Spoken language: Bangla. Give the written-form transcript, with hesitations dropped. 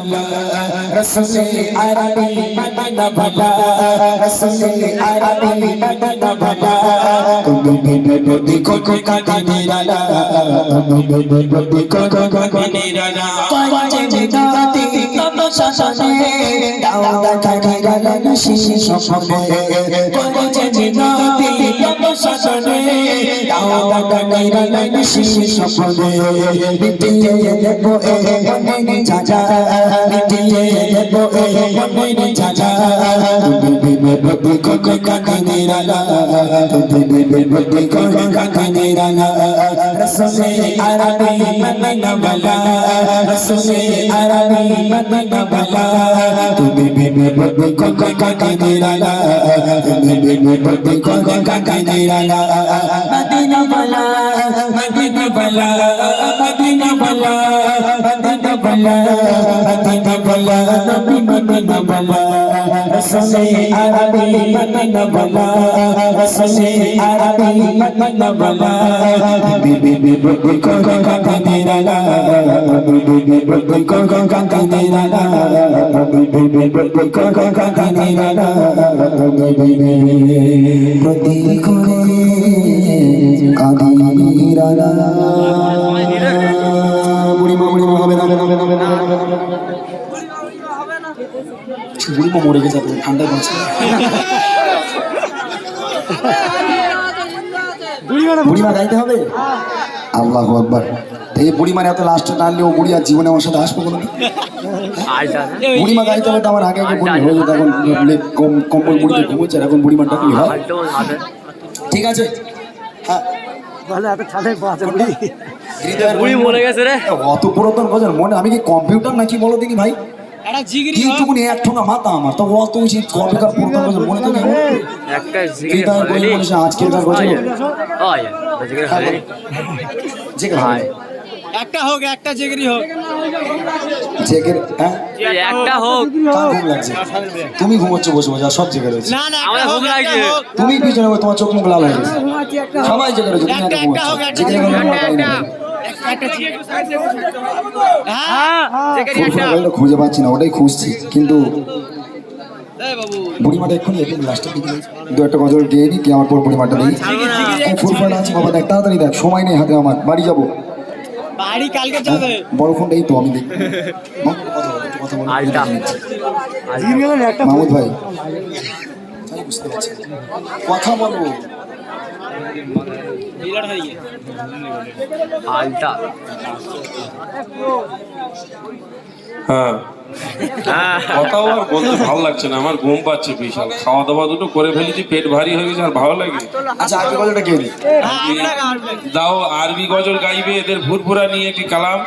भला रसूल अरबी मदीना भला रसूल अरबी मदीना भला देखो काका निराला देखो काका निराला पंजे दाती तब शासने दाऊदा का निराला नशीशी सपने पंजे दाती तब शासने दाऊदा का निराला नशीशी सपने बिटिए देखो मने चाचा बिटिए देखो मने चाचा देखो काका निराला देखो काका निराला रसूल अरबी मदीना भला रसूल अरबी मदीना भला देखो काका निराला देखो काका निराला मदीना भला मदीना भला मदीना भला मदीना भला मदीना भला नबी मदीना भला रसूल अरबी मदीना भला रसूल अरबी मदीना भला देखो काका निराला देखो काका निराला देखो काका निराला देखो काका निराला बुढ़ी माँ হবে না বুড়ি মা মরে গেছে ঠান্ডায় বলছে বুড়ি মা গাইতে হবে আল্লাহু আকবার এই বুড়ি মার এত লাস্ট টানলে ও বুড়ি আর জীবনে আমার সাথে আসবে কোনো বুড়ি মা গাইতে হবে তো আমার আগে বুড়ি হয়ে যেত এখন কম্বল বুড়িতে ঘুমোচ্ছে এখন বুড়ি মারটা কি হয় ঠিক আছে হ্যাঁ ভালো এত ছাদে বাজে বুড়ি বুড়ি মরে গেছে রে অত পুরাতন গজল মনে আমি কি কম্পিউটার নাকি বলো দেখি ভাই এটা জিগরি এইটুকুনি এক ঠোঙা মাথা আমার তো অত উচিত কম্পিউটার পুরাতন গজল মনে তো নেই একটা জিগরি বলে আজকের কার গজল ওই জিগরি হয় জিগরি হয় একটা হোক একটা জিগরি হোক জিগরি হ্যাঁ একটা হোক ঘুম লাগছে তুমি ঘুমোচ্ছ বসে বসে সব জিগরি রয়েছে না না আমার ঘুম লাগছে তুমি পিছনে তোমার চোখ মুখ লাল হয়ে গেছে সবাই জিগরি রয়েছে তুমি একটা ঘুমোচ্ছ জিগরি একটা খুঁজে পাচ্ছি না ওটাই খুঁজছি কিন্তু বুড়িমাটা এক্ষুনি এখানে লাস্টের দিকে দু একটা গজল গিয়ে নি কি আমার পর বুড়িমাটা দিই ফুলফল আছে বাবা দেখ তাড়াতাড়ি দেখ সময় নেই হাতে আমার বাড়ি যাবো বাড়ি কালকে যাবে বড় ফোনটাই তো আমি দেখি মাহমুদ ভাই বুঝতে পারছি কথা বলবো হ্যাঁ কথাও আর বলতে ভালো লাগছে না আমার ঘুম পাচ্ছে বিশাল খাওয়া দাওয়া দুটো করে ফেলেছি পেট ভারী হয়ে গেছে আর ভালো লাগে আচ্ছা আরবি গজলটা কে দাও আরবি গজল গাইবে এদের ফুরফুরা নিয়ে একটি কালাম